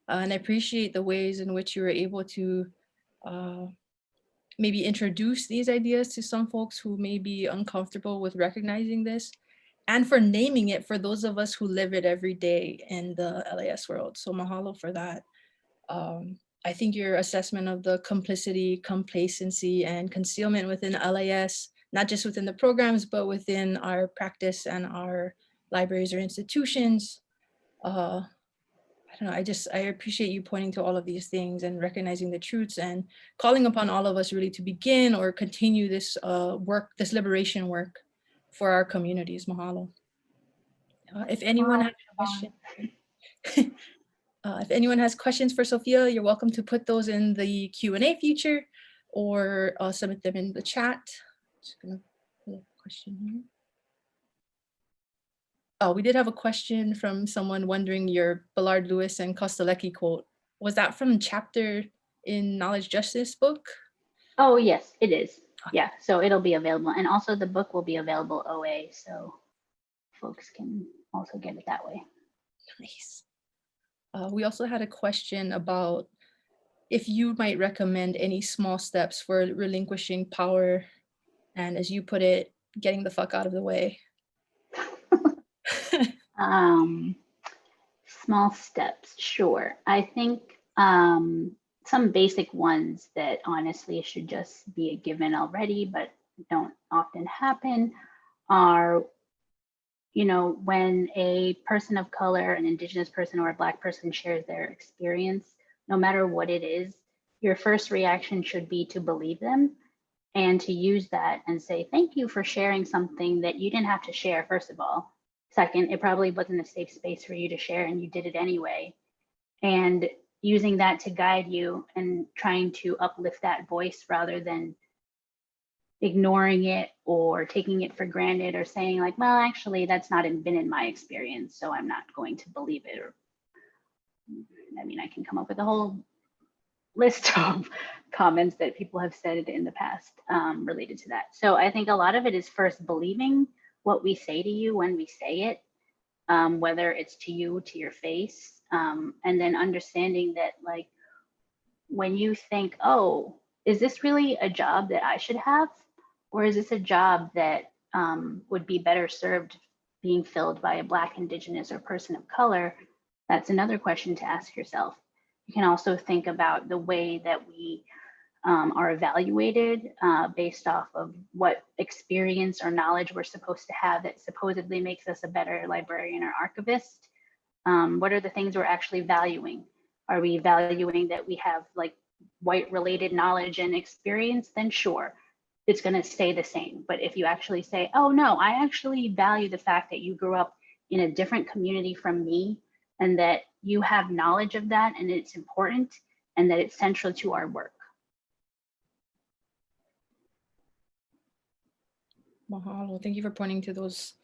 And I appreciate the ways in which you were able to maybe introduce these ideas to some folks who may be uncomfortable with recognizing this, and for naming it for those of us who live it every day in the LAS world. So mahalo for that. I think your assessment of the complicity, complacency, and concealment within LAS, not just within the programs, but within our practice and our libraries or institutions, I don't know, I appreciate you pointing to all of these things and recognizing the truths and calling upon all of us really to begin or continue this work, this liberation work for our communities. Mahalo. If anyone has questions, if anyone has questions for Sophia, you're welcome to put those in the Q&A feature or submit them in the chat. Just gonna put a question here. Oh, we did have a question from someone wondering your Ballard Lewis and Kosteleki quote. Was that from chapter in Knowledge Justice book? Oh, yes, it is. Yeah, so it'll be available. And also the book will be available OA, so folks can also get it that way. Nice. We also had a question about if you might recommend any small steps for relinquishing power and, as you put it, getting the fuck out of the way. Small steps, sure. I think some basic ones that honestly should just be a given already, but don't often happen are, you know, when a person of color, an Indigenous person or a Black person shares their experience, no matter what it is, your first reaction should be to believe them and to use that and say, thank you for sharing something that you didn't have to share, first of all. Second, it probably wasn't a safe space for you to share and you did it anyway. And using that to guide you and trying to uplift that voice rather than ignoring it or taking it for granted or saying like, well, actually, that's not been in my experience, so I'm not going to believe it. Or, I mean, I can come up with a whole list of comments that people have said in the past related to that. So I think a lot of it is first believing what we say to you when we say it, whether it's to you, to your face, and then understanding that, like, when you think, oh, is this really a job that I should have? Or is this a job that would be better served being filled by a Black, Indigenous, or person of color? That's another question to ask yourself. You can also think about the way that we are evaluated based off of what experience or knowledge we're supposed to have that supposedly makes us a better librarian or archivist. What are the things we're actually valuing? Are we valuing that we have like white related knowledge and experience? Then sure, it's going to stay the same. But if you actually say, oh no, I actually value the fact that you grew up in a different community from me and that you have knowledge of that and it's important and that it's central to our work. Mahalo. Thank you for pointing to those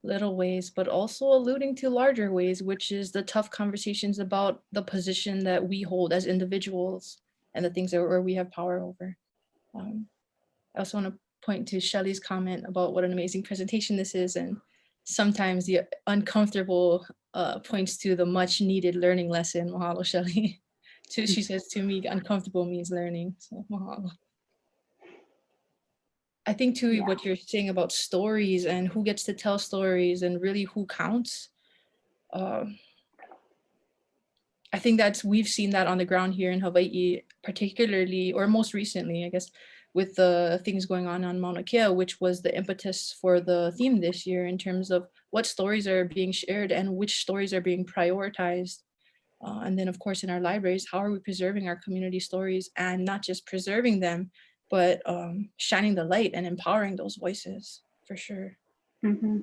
little ways, but also alluding to larger ways, which is the tough conversations about the position that we hold as individuals and the things that where we have power over. I also want to point to Shelley's comment about what an amazing presentation this is, and sometimes the uncomfortable points to the much needed learning lesson. Mahalo, Shelley. She says to me, uncomfortable means learning. So mahalo. I think too, Yeah. what you're saying about stories and who gets to tell stories and really who counts. I think we've seen that on the ground here in Hawaii, particularly, or most recently, I guess, with the things going on Mauna Kea, which was the impetus for the theme this year in terms of what stories are being shared and which stories are being prioritized. And then, of course, in our libraries, how are we preserving our community stories and not just preserving them, but shining the light and empowering those voices, for sure. Mm-hmm.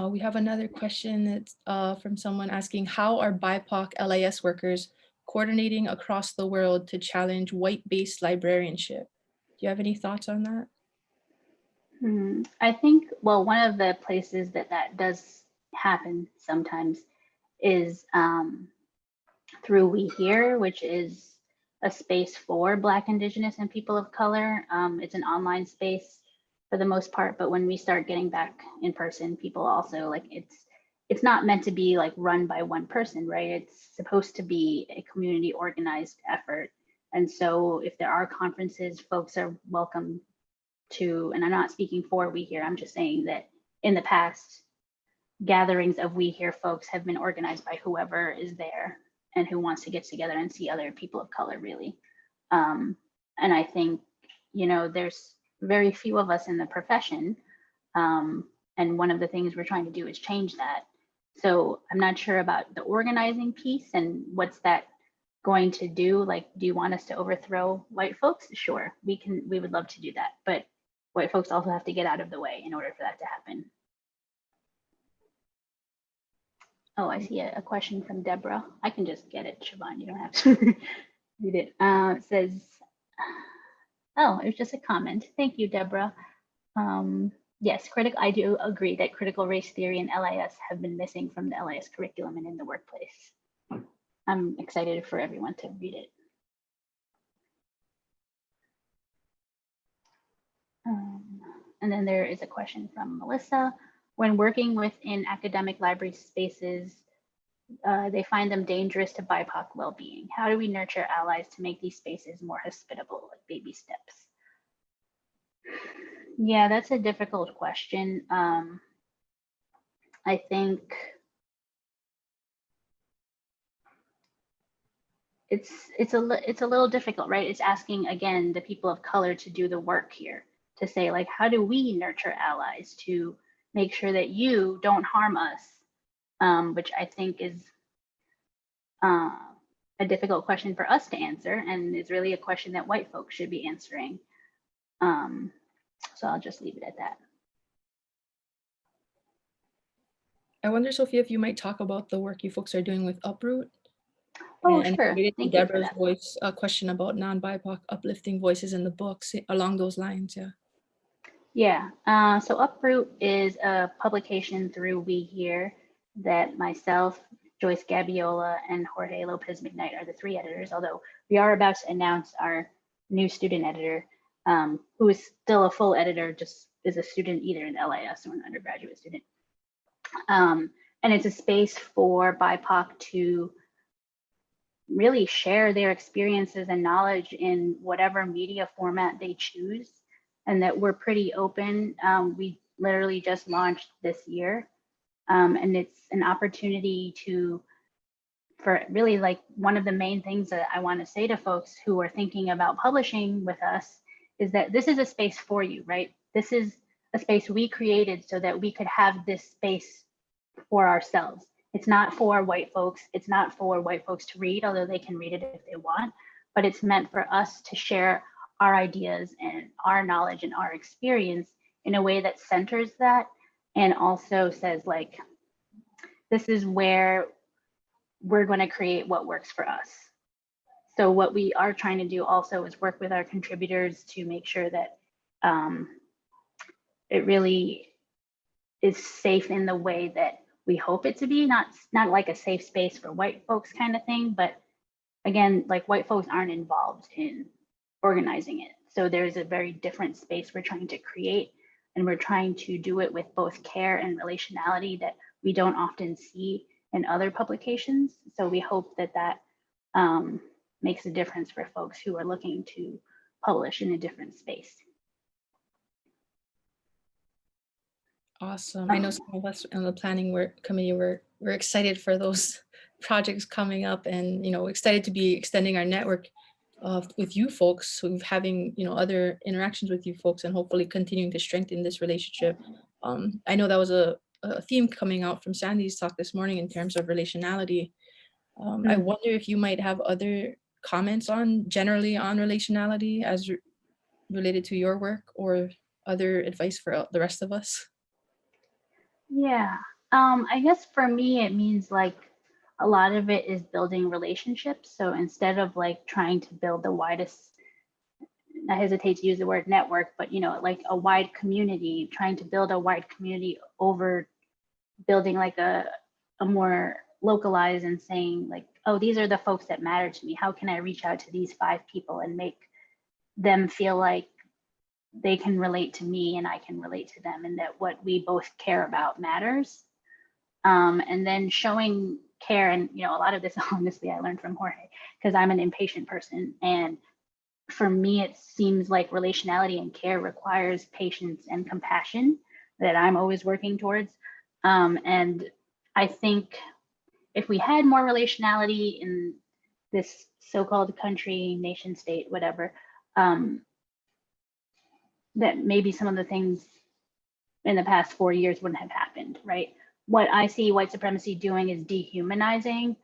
We have another question that's from someone asking, how are BIPOC LIS workers coordinating across the world to challenge white-based librarianship? Do you have any thoughts on that? I think, well, one of the places that does happen sometimes is through We Here, which is a space for Black, Indigenous, and people of color. It's an online space for the most part, but when we start getting back in person, people also like it's not meant to be like run by one person, right? It's supposed to be a community organized effort. And so if there are conferences, folks are welcome to, and I'm not speaking for We Here, I'm just saying that in the past, gatherings of We Here folks have been organized by whoever is there and who wants to get together and see other people of color, really. And I think, you know, there's very few of us in the profession. And one of the things we're trying to do is change that. So I'm not sure about the organizing piece and what's that going to do. Like, do you want us to overthrow white folks? Sure, we would love to do that. But white folks also have to get out of the way in order for that to happen. Oh, I see a question from Deborah. I can just get it, Siobhan. You don't have to read it. It says, oh, it was just a comment. Thank you, Deborah. Yes, I do agree that critical race theory and LIS have been missing from the LIS curriculum and in the workplace. I'm excited for everyone to read it. And then there is a question from Melissa. When working within academic library spaces, they find them dangerous to BIPOC well-being. How do we nurture allies to make these spaces more hospitable, like baby steps? Yeah, that's a difficult question. I think it's a little difficult, right? It's asking, again, the people of color to do the work here, to say, like, how do we nurture allies to make sure that you don't harm us? Which I think is a difficult question for us to answer, and is really a question that white folks should be answering. So I'll just leave it at that. I wonder, Sophia, if you might talk about the work you folks are doing with Uproot. Oh, and sure. Thank you for Deborah's that. voice, a question about non-BIPOC uplifting voices in the books along those lines, yeah. Yeah, so Uproot is a publication through We Here that myself, Joyce Gabiola, and Jorge Lopez McKnight are the three editors, although we are about to announce our new student editor, who is still a full editor, just is a student either in LIS or an undergraduate student. And it's a space for BIPOC to really share their experiences and knowledge in whatever media format they choose, and that we're pretty open. We literally just launched this year, and it's an opportunity for really, like, one of the main things that I want to say to folks who are thinking about publishing with us is that this is a space for you, right? This is a space we created so that we could have this space for ourselves. It's not for white folks. It's not for white folks to read, although they can read it if they want, but it's meant for us to share our ideas and our knowledge and our experience in a way that centers that, and also says, like, this is where we're going to create what works for us. So what we are trying to do also is work with our contributors to make sure that it really is safe in the way that we hope it to be, not like a safe space for white folks kind of thing, but again, like, white folks aren't involved in organizing it. So there's a very different space we're trying to create, and we're trying to do it with both care and relationality that we don't often see in other publications. So we hope that that makes a difference for folks who are looking to publish in a different space. Awesome. I know some of us in the planning work committee we're excited for those projects coming up, and excited to be extending our network with you folks, with having other interactions with you folks, and hopefully continuing to strengthen this relationship. I know that was a theme coming out from Sandy's talk this morning in terms of relationality. I wonder if you might have other comments generally on relationality as related to your work, or other advice for the rest of us. Yeah, I guess for me, it means like a lot of it is building relationships. So instead of like trying to build the widest, I hesitate to use the word network, but like a wide community, trying to build a wide community over building like a more localized and saying like, oh, these are the folks that matter to me. How can I reach out to these 5 people and make them feel like they can relate to me and I can relate to them, and that what we both care about matters. And then showing care, and a lot of this honestly I learned from Jorge, because I'm an impatient person, and for me it seems like relationality and care requires patience and compassion that I'm always working towards. And I think if we had more relationality in this so-called country, nation state, whatever, that maybe some of the things in the past 4 years wouldn't have happened, right? What I see white supremacy doing is dehumanizing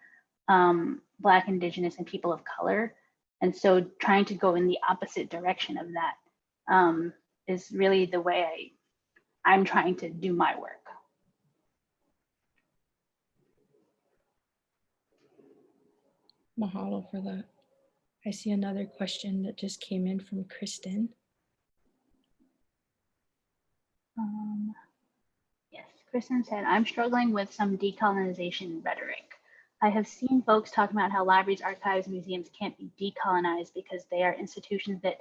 Black, Indigenous, and people of color. And so trying to go in the opposite direction of that is really the way I'm trying to do my work. Mahalo for that. I see another question that just came in from Kristen. Yes, Kristen said, I'm struggling with some decolonization rhetoric. I have seen folks talk about how libraries, archives, museums can't be decolonized because they are institutions that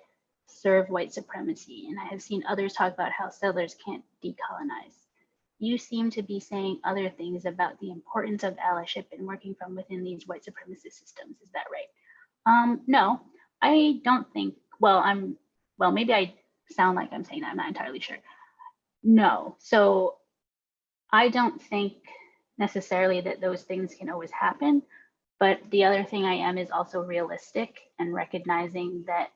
serve white supremacy. And I have seen others talk about how settlers can't decolonize. You seem to be saying other things about the importance of allyship and working from within these white supremacist systems. Is that right? No, I don't think, well, maybe I sound like I'm saying that, I'm not entirely sure. No, so I don't think necessarily that those things can always happen, but the other thing I am is also realistic and recognizing that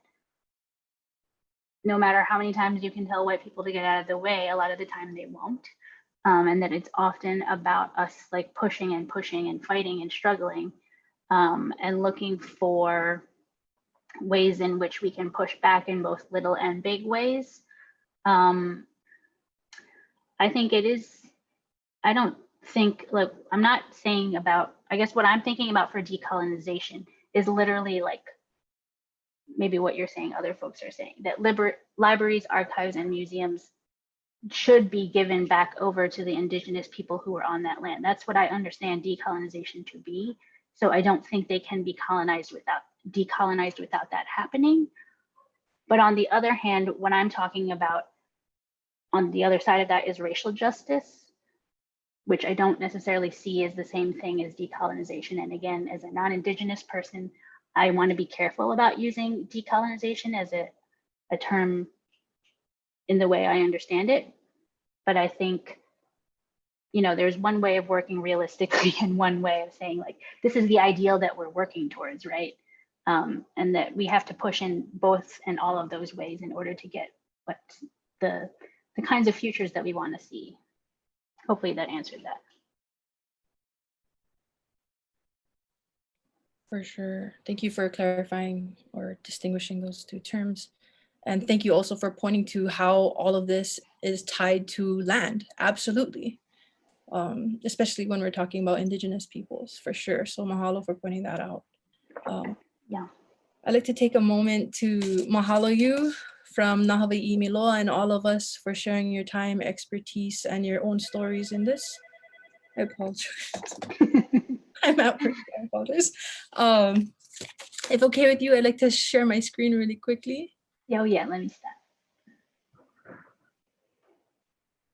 no matter how many times you can tell white people to get out of the way, a lot of the time they won't. And that it's often about us like pushing and fighting and struggling and looking for ways in which we can push back in both little and big ways. I think it is, I don't think, like, I'm not saying about, I guess what I'm thinking about for decolonization is literally like maybe what you're saying other folks are saying, that libraries, archives, and museums should be given back over to the Indigenous people who are on that land. That's what I understand decolonization to be. So I don't think they can be decolonized without that happening. But on the other hand, what I'm talking about on the other side of that is racial justice, which I don't necessarily see as the same thing as decolonization. And again, as a non-Indigenous person, I want to be careful about using decolonization as a term in the way I understand it. But I think, there's one way of working realistically and one way of saying like, this is the ideal that we're working towards, right? And that we have to push in both and all of those ways in order to get what the kinds of futures that we want to see. Hopefully that answered that. For sure. Thank you for clarifying or distinguishing those two terms. And thank you also for pointing to how all of this is tied to land. Absolutely. Especially when we're talking about Indigenous peoples, for sure. So mahalo for pointing that out. Yeah. I'd like to take a moment to mahalo you from Nā Hawaiʻi Miloa and all of us for sharing your time, expertise, and your own stories in this. I apologize. I'm at work, I apologize. If okay with you, I'd like to share my screen really quickly. Oh yeah, let me start.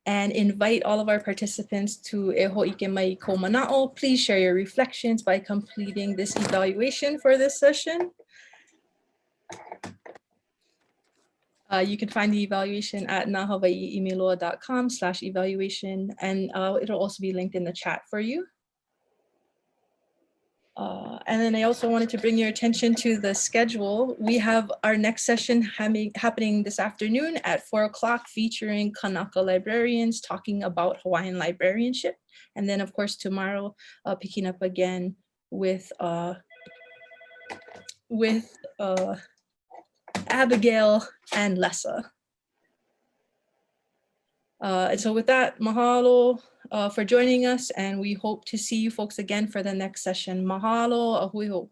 And invite all of our participants to e hoʻike mai ko mana'o. Please share your reflections by completing this evaluation for this session. You can find the evaluation at nahawaiʻimiloa.com/evaluation, and it'll also be linked in the chat for you. And then I also wanted to bring your attention to the schedule. We have our next session happening this afternoon at 4 o'clock, featuring Kanaka librarians talking about Hawaiian librarianship. And then of course tomorrow, picking up again with Abigail and Lessa. And so with that, mahalo for joining us, and we hope to see you folks again for the next session. Mahalo, ahui ho.